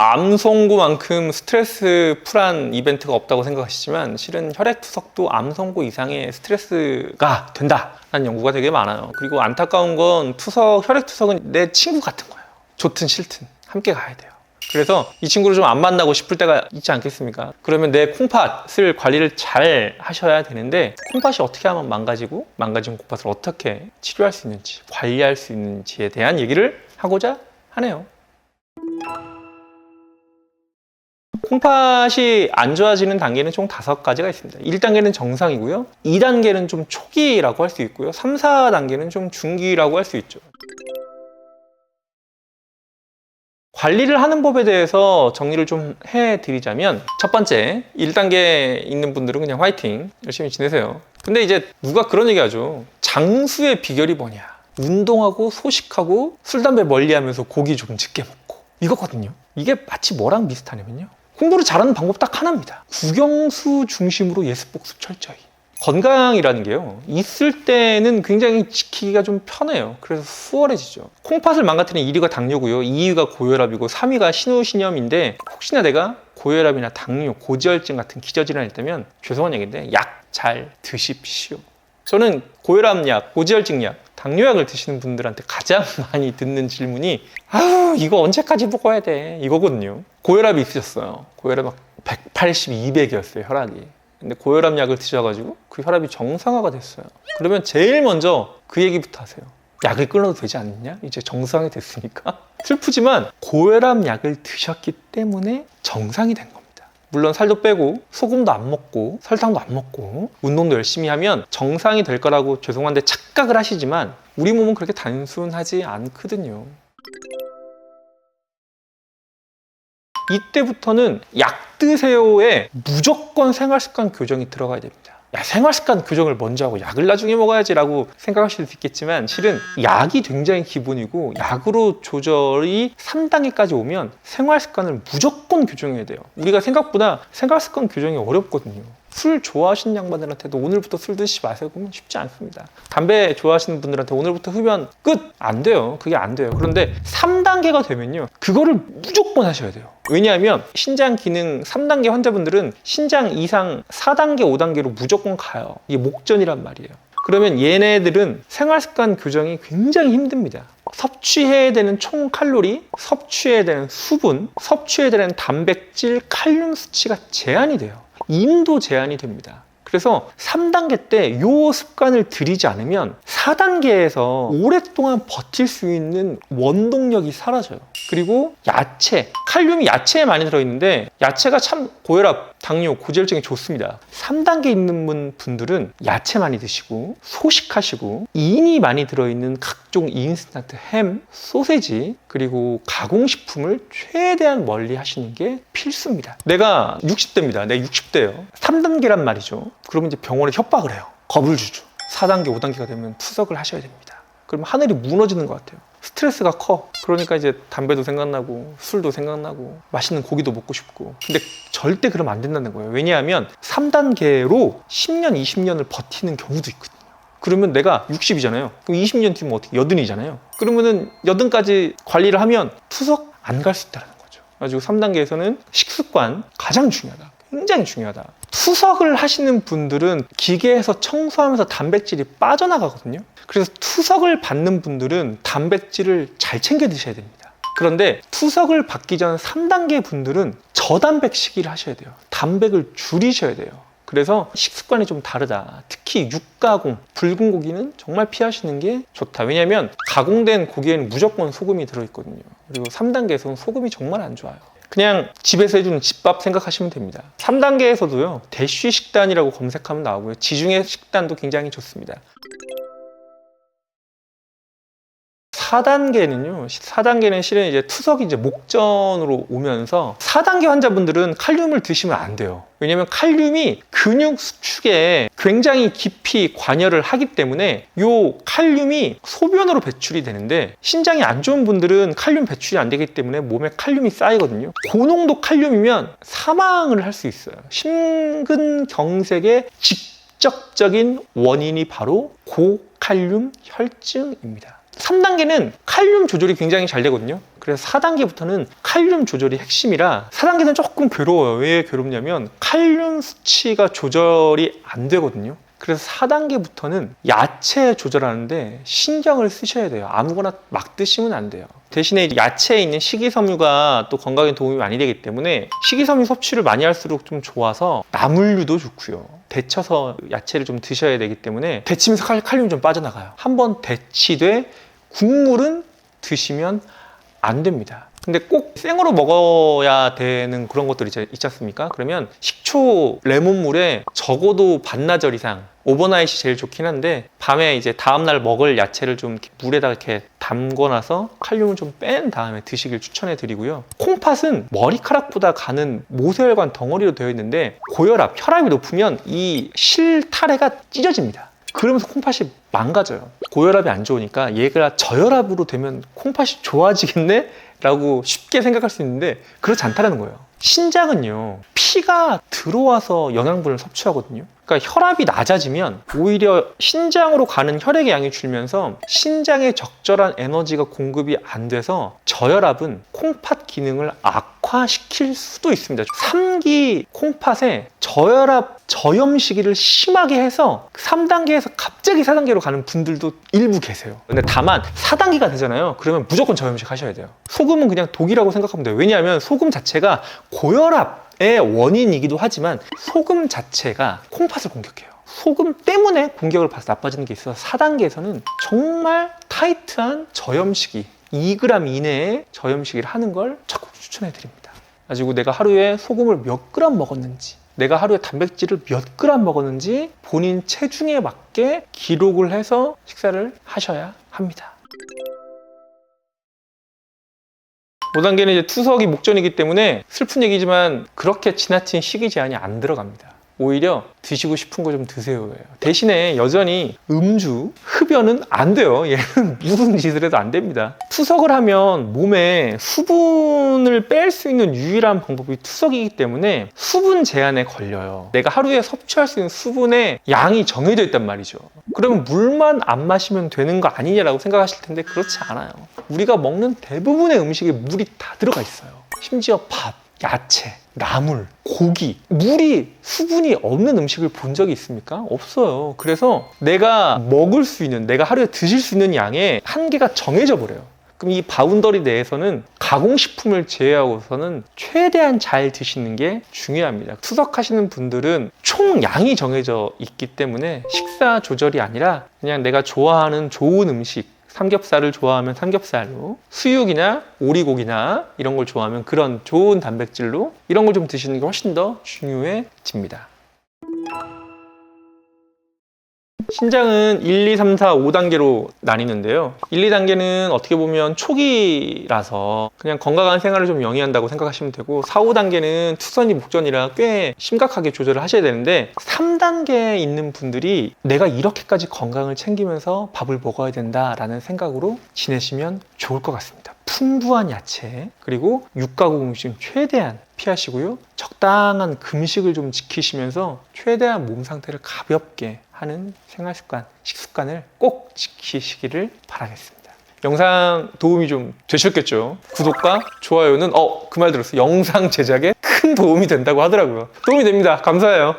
암송구만큼 스트레스 풀한 이벤트가 없다고 생각하시지만 실은 혈액투석도 암송구 이상의 스트레스가 된다라는 연구가 되게 많아요. 그리고 안타까운 건 혈액투석은 내 친구 같은 거예요. 좋든 싫든 함께 가야 돼요. 그래서 이 친구를 좀 안 만나고 싶을 때가 있지 않겠습니까? 그러면 내 콩팥을 관리를 잘 하셔야 되는데 콩팥이 어떻게 하면 망가지고 망가진 콩팥을 어떻게 치료할 수 있는지 관리할 수 있는지에 대한 얘기를 하고자 하네요. 콩팥이 안 좋아지는 단계는 총 5가지가 있습니다. 1단계는 정상이고요. 2단계는 좀 초기라고 할 수 있고요. 3, 4단계는 좀 중기라고 할 수 있죠. 관리를 하는 법에 대해서 정리를 좀 해드리자면 첫 번째, 1단계에 있는 분들은 그냥 화이팅 열심히 지내세요. 근데 이제 누가 그런 얘기 하죠. 장수의 비결이 뭐냐? 운동하고 소식하고 술, 담배 멀리하면서 고기 좀 적게 먹고 이거거든요. 이게 마치 뭐랑 비슷하냐면요. 공부를 잘하는 방법 딱 하나입니다. 국영수 중심으로 예습복습 철저히. 건강이라는 게요, 있을 때는 굉장히 지키기가 좀 편해요. 그래서 수월해지죠. 콩팥을 망가뜨리는 1위가 당뇨고요, 2위가 고혈압이고 3위가 신우신염인데 혹시나 내가 고혈압이나 당뇨, 고지혈증 같은 기저질환이 있다면 죄송한 얘기인데 약 잘 드십시오. 저는 고혈압 약, 고지혈증 약, 당뇨약을 드시는 분들한테 가장 많이 듣는 질문이 아우 이거 언제까지 먹어야 돼? 이거거든요. 고혈압이 있으셨어요. 고혈압 막 180, 200이었어요 혈압이. 근데 고혈압 약을 드셔가지고 그 혈압이 정상화가 됐어요. 그러면 제일 먼저 그 얘기부터 하세요. 약을 끊어도 되지 않느냐? 이제 정상이 됐으니까. 슬프지만 고혈압 약을 드셨기 때문에 정상이 된 겁니다. 물론 살도 빼고 소금도 안 먹고 설탕도 안 먹고 운동도 열심히 하면 정상이 될 거라고 죄송한데 착각을 하시지만 우리 몸은 그렇게 단순하지 않거든요. 이때부터는 약 드세요에 무조건 생활습관 교정이 들어가야 됩니다. 야, 생활습관 교정을 먼저 하고 약을 나중에 먹어야지 라고 생각하실 수 있겠지만 실은 약이 굉장히 기본이고 약으로 조절이 3단계까지 오면 생활습관을 무조건 교정해야 돼요. 우리가 생각보다 생활습관 교정이 어렵거든요. 술 좋아하시는 양반들한테도 오늘부터 술 드시지 마세요 그러면 쉽지 않습니다. 담배 좋아하시는 분들한테 오늘부터 흡연 끝! 안 돼요. 그게 안 돼요. 그런데 3단계가 되면요, 그거를 무조건 하셔야 돼요. 왜냐하면 신장 기능 3단계 환자분들은 신장 이상 4단계, 5단계로 무조건 가요. 이게 목전이란 말이에요. 그러면 얘네들은 생활습관 교정이 굉장히 힘듭니다. 섭취해야 되는 총 칼로리, 섭취해야 되는 수분, 섭취해야 되는 단백질, 칼륨 수치가 제한이 돼요. 인도 제한이 됩니다. 그래서 3단계 때 이 습관을 들이지 않으면 4단계에서 오랫동안 버틸 수 있는 원동력이 사라져요. 그리고 야채, 칼륨이 야채에 많이 들어있는데 야채가 참 고혈압, 당뇨, 고지혈증에 좋습니다. 3단계 있는 분들은 야채 많이 드시고 소식하시고 인이 많이 들어있는 각종 인스턴트, 햄, 소세지 그리고 가공식품을 최대한 멀리 하시는 게 필수입니다. 내가 60대입니다. 내가 60대예요. 3단계란 말이죠. 그러면 이제 병원에 협박을 해요. 겁을 주죠. 4단계, 5단계가 되면 투석을 하셔야 됩니다. 그럼 하늘이 무너지는 것 같아요. 스트레스가 커. 그러니까 이제 담배도 생각나고 술도 생각나고 맛있는 고기도 먹고 싶고. 근데 절대 그러면 안 된다는 거예요. 왜냐하면 3단계로 10년, 20년을 버티는 경우도 있거든요. 그러면 내가 60이잖아요. 그럼 20년 뒤면 어떻게? 80이잖아요. 그러면은 80까지 관리를 하면 투석 안 갈 수 있다는 거죠. 그래가지고 3단계에서는 식습관 가장 중요하다. 굉장히 중요하다. 투석을 하시는 분들은 기계에서 청소하면서 단백질이 빠져나가거든요. 그래서 투석을 받는 분들은 단백질을 잘 챙겨 드셔야 됩니다. 그런데 투석을 받기 전 3단계 분들은 저단백식이를 하셔야 돼요. 단백을 줄이셔야 돼요. 그래서 식습관이 좀 다르다. 특히 육가공, 붉은 고기는 정말 피하시는 게 좋다. 왜냐하면 가공된 고기에는 무조건 소금이 들어있거든요. 그리고 3단계에서는 소금이 정말 안 좋아요. 그냥 집에서 해주는 집밥 생각하시면 됩니다. 3단계에서도요, 대쉬 식단이라고 검색하면 나오고요. 지중해 식단도 굉장히 좋습니다. 4단계는 실은 이제 투석이 이제 목전으로 오면서 4단계 환자분들은 칼륨을 드시면 안 돼요. 왜냐면 칼륨이 근육 수축에 굉장히 깊이 관여를 하기 때문에 이 칼륨이 소변으로 배출이 되는데 신장이 안 좋은 분들은 칼륨 배출이 안 되기 때문에 몸에 칼륨이 쌓이거든요. 고농도 칼륨이면 사망을 할 수 있어요. 심근경색의 직접적인 원인이 바로 고칼륨 혈증입니다. 3단계는 칼륨 조절이 굉장히 잘 되거든요. 그래서 그래서 4단계부터는 칼륨 조절이 핵심이라 4단계는 조금 괴로워요. 왜 괴롭냐면 칼륨 수치가 조절이 안 되거든요. 그래서 4단계부터는 야채 조절하는데 신경을 쓰셔야 돼요. 아무거나 막 드시면 안 돼요. 대신에 야채에 있는 식이섬유가 또 건강에 도움이 많이 되기 때문에 식이섬유 섭취를 많이 할수록 좀 좋아서 나물류도 좋고요. 데쳐서 야채를 좀 드셔야 되기 때문에 데치면서 칼륨이 좀 빠져나가요. 한번 데치되 국물은 드시면 안 됩니다. 근데 꼭 생으로 먹어야 되는 그런 것들이 있지 않습니까? 그러면 식초 레몬물에 적어도 반나절 이상, 오버나잇이 제일 좋긴 한데 밤에 이제 다음날 먹을 야채를 좀 물에다가 이렇게 담궈놔서 칼륨을 좀 뺀 다음에 드시길 추천해 드리고요. 콩팥은 머리카락보다 가는 모세혈관 덩어리로 되어 있는데 고혈압, 혈압이 높으면 이 실타래가 찢어집니다. 그러면서 콩팥이 망가져요. 고혈압이 안 좋으니까 얘가 저혈압으로 되면 콩팥이 좋아지겠네? 라고 쉽게 생각할 수 있는데 그렇지 않다는 거예요. 신장은요, 피가 들어와서 영양분을 섭취하거든요. 그러니까 혈압이 낮아지면 오히려 신장으로 가는 혈액의 양이 줄면서 신장에 적절한 에너지가 공급이 안 돼서 저혈압은 콩팥 기능을 악화시킬 수도 있습니다. 3기 콩팥에 저혈압 저염 시기를 심하게 해서 3단계에서 갑자기 4단계로 가는 분들도 일부 계세요. 근데 다만 4단계가 되잖아요. 그러면 무조건 저염식 하셔야 돼요. 소금은 그냥 독이라고 생각하면 돼요. 왜냐하면 소금 자체가 고혈압의 원인이기도 하지만 소금 자체가 콩팥을 공격해요. 소금 때문에 공격을 받아서 나빠지는 게 있어서 4단계에서는 정말 타이트한 저염식이 2g 이내에 저염식을 하는 걸 적극 추천해 드립니다. 가지고 내가 하루에 소금을 몇 g 먹었는지, 내가 하루에 단백질을 몇 g 먹었는지 본인 체중에 맞게 기록을 해서 식사를 하셔야 합니다. 5단계는 이제 투석이 목전이기 때문에 슬픈 얘기지만 그렇게 지나친 식이 제한이 안 들어갑니다. 오히려 드시고 싶은 거 좀 드세요예요. 대신에 여전히 음주, 흡연은 안 돼요. 얘는 무슨 짓을 해도 안 됩니다. 투석을 하면 몸에 수분을 뺄 수 있는 유일한 방법이 투석이기 때문에 수분 제한에 걸려요. 내가 하루에 섭취할 수 있는 수분의 양이 정해져 있단 말이죠. 그러면 물만 안 마시면 되는 거 아니냐라고 생각하실 텐데 그렇지 않아요. 우리가 먹는 대부분의 음식에 물이 다 들어가 있어요. 심지어 밥, 야채, 나물, 고기, 물이 수분이 없는 음식을 본 적이 있습니까? 없어요. 그래서 내가 먹을 수 있는, 내가 하루에 드실 수 있는 양의 한계가 정해져 버려요. 그럼 이 바운더리 내에서는 가공식품을 제외하고서는 최대한 잘 드시는 게 중요합니다. 투석하시는 분들은 총 양이 정해져 있기 때문에 식사 조절이 아니라 그냥 내가 좋아하는 좋은 음식, 삼겹살을 좋아하면 삼겹살로, 수육이나 오리고기나 이런 걸 좋아하면 그런 좋은 단백질로 이런 걸 좀 드시는 게 훨씬 더 중요해집니다. 신장은 1, 2, 3, 4, 5단계로 나뉘는데요. 1, 2단계는 어떻게 보면 초기라서 그냥 건강한 생활을 좀 영위한다고 생각하시면 되고 4, 5단계는 투선이 목전이라 꽤 심각하게 조절을 하셔야 되는데 3단계에 있는 분들이 내가 이렇게까지 건강을 챙기면서 밥을 먹어야 된다라는 생각으로 지내시면 좋을 것 같습니다. 풍부한 야채 그리고 육가공 음식 최대한 피하시고요. 적당한 금식을 좀 지키시면서 최대한 몸 상태를 가볍게 하는 생활습관, 식습관을 꼭 지키시기를 바라겠습니다. 영상 도움이 좀 되셨겠죠? 구독과 좋아요는 그 말 들었어요. 영상 제작에 큰 도움이 된다고 하더라고요. 도움이 됩니다. 감사해요.